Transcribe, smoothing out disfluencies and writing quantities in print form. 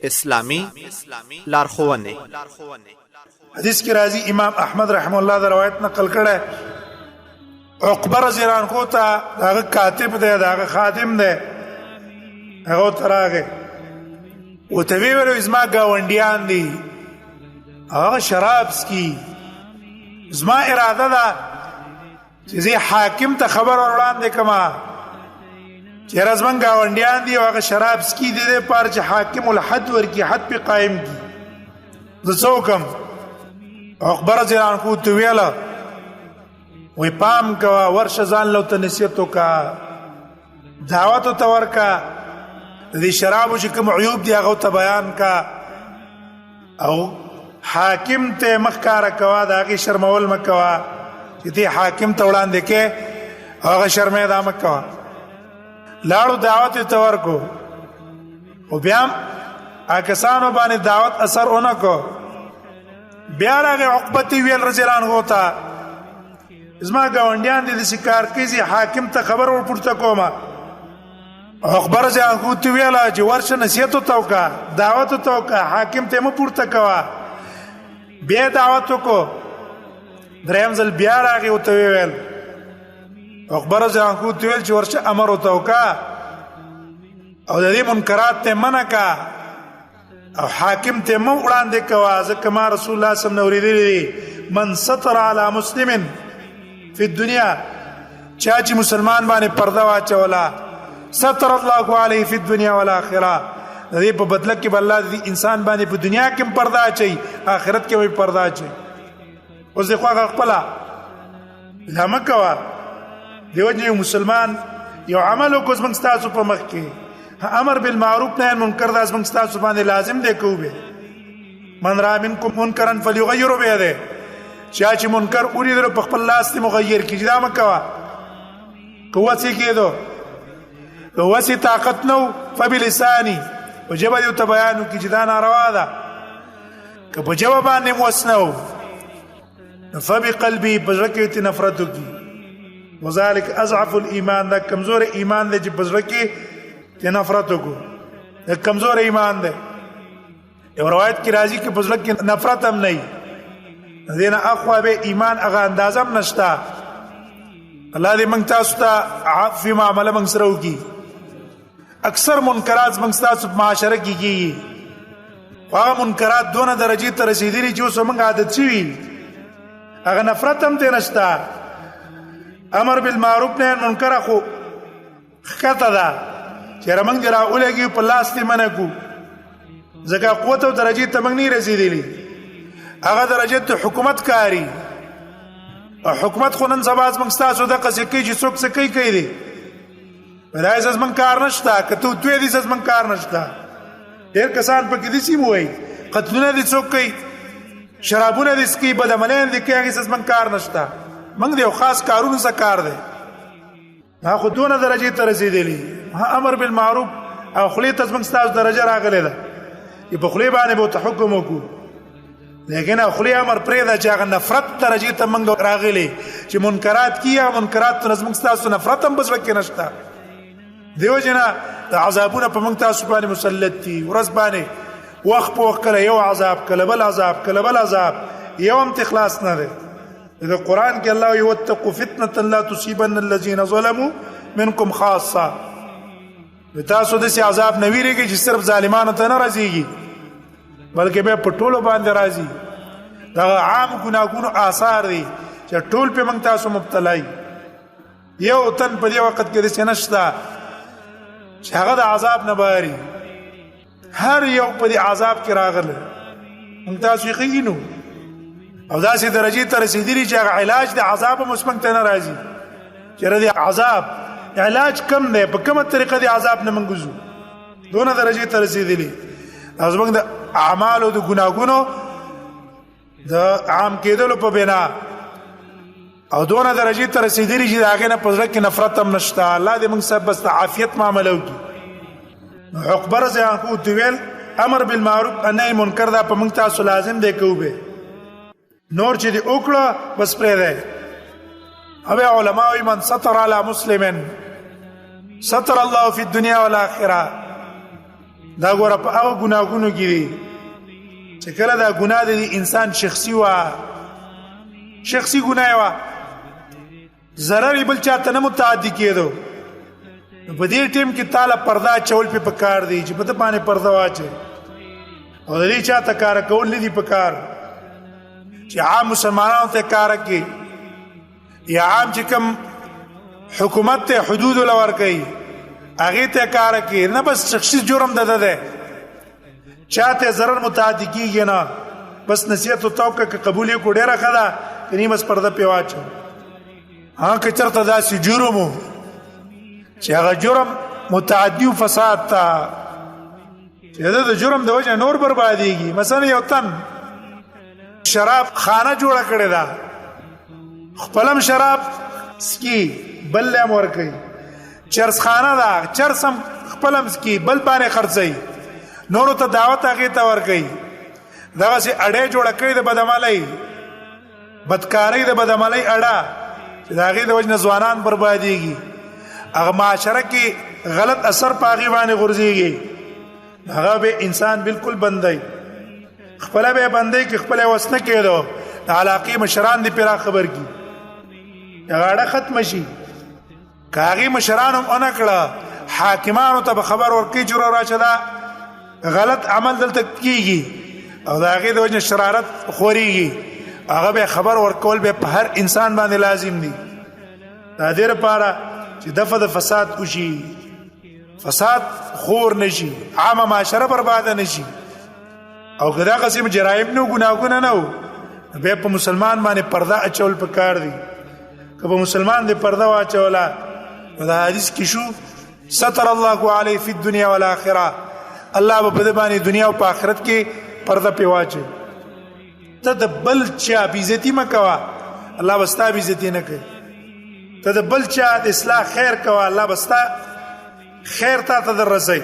اسلامی لارښوونې. حدیث کې راځي امام احمد رحم الله دا روایت نقل کړه عقبه رضی الله عنه ته هغه کاتب دی هغه خادم دی هغه تراغه وته ویلو زما گاونډیان دي هغه شراب سکي زما اراده ده چې زه حاکم ته خبر وړاندې کما چې رزمن گاونډیان دي هغه شراب سکي دي پر چې حاکم الحد ورکی حد په قائم کی زه څوکم عقبه رضی الله عنه ته ویلا وی پام کا ورشه ځان له تنسیتو کا دعوت تو ورکا دې شرابو چې کوم عیوب دي هغه ته بیان کا او حاکم ته مخکاره کوا دا هغه شرمول مکوا چې ته حاکم ته وړاندې کې هغه شرمې دا مکوا لاړو دعوت ته ورکو او بیا اکسانو باندې دعوت اثر اونکو بیا راغی عقبه ویل رضی الله عنه ته زما گاونډیان دي د شکار کیږي حاکم ته خبر ورپورته کومه عقبه رضی الله عنه ته ویل چې ورشه نصیحت توکا دعوت توکا حاکم ته مو پورته کوا بیا دعوت کو دریم ځل بیا راغی او ته ویل عقبه رضی الله عنه ته ویل چې ورشه امر توکا او د دې منکرات ته منع کا او حاکم ته مو وړاندې کوا ځکه ما رسول الله صلی الله علیه وسلم اوریدلی من ستر علی مسلم فی الدنیا چا چې مسلمان باندې پرده واچولا ستر الله علیه فی الدنیا والآخرة دې په بدله کې بل الله دې انسان باندې په دنیا کې پرده اچي آخرت کې وي پرده اچي اوس دې خو خپل لمه کوا دیو چې مسلمان یو عمل کو زمنګ تاسو په مخ کې امر بالمعروف نهي عن منکر دا زمنګ تاسو باندې لازم دی کوو من را منکم منکرا فليغيروا بيده چې منکر اوري در په خپل لاس ته مغیر کیږي دا مکوا قوت سي کېدو قوت طاقت نو فبلساني وجب دې ته بیان کی چې دا ناروا ده که په جواب باندې موسنو فبقلبي بزرکه نفرت کی وذلك اضعف الايمان دا کمزور ایمان دی چې بزرکه ته نفرت کو کمزور ایمان دی یو روایت کی راځي چې بزرکه نفرت هم نه دینه اخوا به ایمان هغه اندازم نشتا الله دې موږ تاسو ته عفو معاملې موږ سره وکي اکثر منکرات موږ تاسو په معاشره کې کیږي هغه منکرات دونه درجه ته رسیدلي چې اوس موږ عادت شي هغه نفرت هم ته نشتا امر بالمعروف نهي عن منکر خو خطا ده چې موږ راولېږي په لاس ته منکو ځکه قوت او درجه ته موږ نه رسیدلي هغه درجه ته حکومت کاری او حکومت خو نن سبا موږ تاسو د قصې کې چې څوک څه کوي دي ولای زس من کار نشتا کته دوی دي زس من کار نشتا ډېر کسان په کې دي سیمه وای قتلونه دي څوک کوي شرابونه دي سکي بدعملین دي کوي زس من کار نشتا موږ د یو خاص کارونو څخه کار دی ها خو دونه درجه ته رسیدلی امر بالمعروف او خلی ته موږ تاسو درجه راغله ده په خلی باندې به تحکم وکړو لیکن خلی امر پرې دا چې هغه نفرت درجه ته موږ راغلي چې منکرات کیه منکرات ته موږ تاسو نفرت هم بس وکړ نشتا دیو جنا د عذابونه په موږ تاسو باندې مسلط دي ورځ باندې وخت په وخت کله یو عذاب کله بل عذاب کله بل عذاب یو هم تخلاص نه ده د قران کې الله یوتقوا فتنه لا تصيبن الذين ظلموا منكم خاصه تاسو د سي عذاب نه ویریږي چې صرف ظالمانو ته نه راځيږي بلکې به په ټولو باندې راځي دا عام ګناګونو آثار دي چې ټول په موږ تاسو مبتلا یو تن په دې وخت کې د سنشتا چې هغه د عذاب نه باري هر یو په دې عذاب کې راغله موږ تاسو یقینو او داسې درجه ته رسیدلی چې هغه علاج د عذاب مسمن ته نه راځي چې ردی عذاب علاج کم دی په کومه طریقه د عذاب نه منګوزو دونه درجه ته رسیدلی از موږ د اعمال او د ګناګونو د عام کېدلو په بنا او دونه درجه ته رسیدلی چې هغه نه پزړه کې نفرت هم نشته الله دې موږ سره بس عافیت معاملې وکړي عقبه رضی الله عنه ویل امر بالمعروف نهي منکر دا په موږ تاسو لازم دی کوو نور چې دی وکړه بس پرې ده او علماء من ستر على مسلم ستر الله في الدنيا والاخره دا ګوره په هغه ګناهونو کې دي چې کله دا ګناه د انسان شخصي ګناه وا ضرر بل چاته نه متعدی کېدو په دې ټیم کې تعالی پردا چول په پکار دی چې په ته باندې پردا واچي او دې چاته کار کول نه دی پکار چې عام مسلمانانو ته کار کوي یا عام چې کوم حکومت ته حدود لور کوي هغه ته کار کوي نه بس شخصي جرم ده چاته ضرر متعدی کیږي نه بس نصیحت او توقع قبول کو ډیره خدا کني بس پرده پیواچو ها که چرته دا سي جرمو چې هغه جرم متعدی او فساد تا چې دا جرم د وجه نور برباديږي مثلا یو تن شراب خانه جوړه کړې ده خپلم شراب سکي بل له مور کوي چرس خانه ده چرسم خپلم سکي بل باندې خرڅي نور ته دعوت هغه ته ور کوي دا سي اړې جوړه کړې ده بدعملي بدکاری ده بدعملي اړه دا هغه د وجه ځوانان برباديږي هغه معاشره کې غلط اثر پاغي باندې غورځيږي هغه به انسان بالکل بندای خپل به بندای کې خپل وسنه کېدو د علاقې مشران دی پیرا خبر کی هغه ختم شي کاغي مشران هم انا کړه حاکمانو ته خبر ورکړي چې راشه غلط عمل دلته کیږي او دا هغه د وجه شرارت خوريږي هغه به خبر ورکول به په هر انسان باندې لازم دي دا دې لپاره چې دغه د فساد وشي فساد خور نشي عامه معاشره برباد نشي او کدا قسم جرایم نو ګناهونه نه به په مسلمان باندې پرده اچول پکار دي کله مسلمان دې پرده واچولا دا حدیث کې شو ستر الله علیه فی الدنیا والآخرة الله په دې باندې دنیا او په آخرت کې پرده پیواچي ته د بل چا بیزتی مکوا الله بستا بیزتی نه کوي ته د بل چا د اصلاح خیر کوا الله بستا خیر ته درسي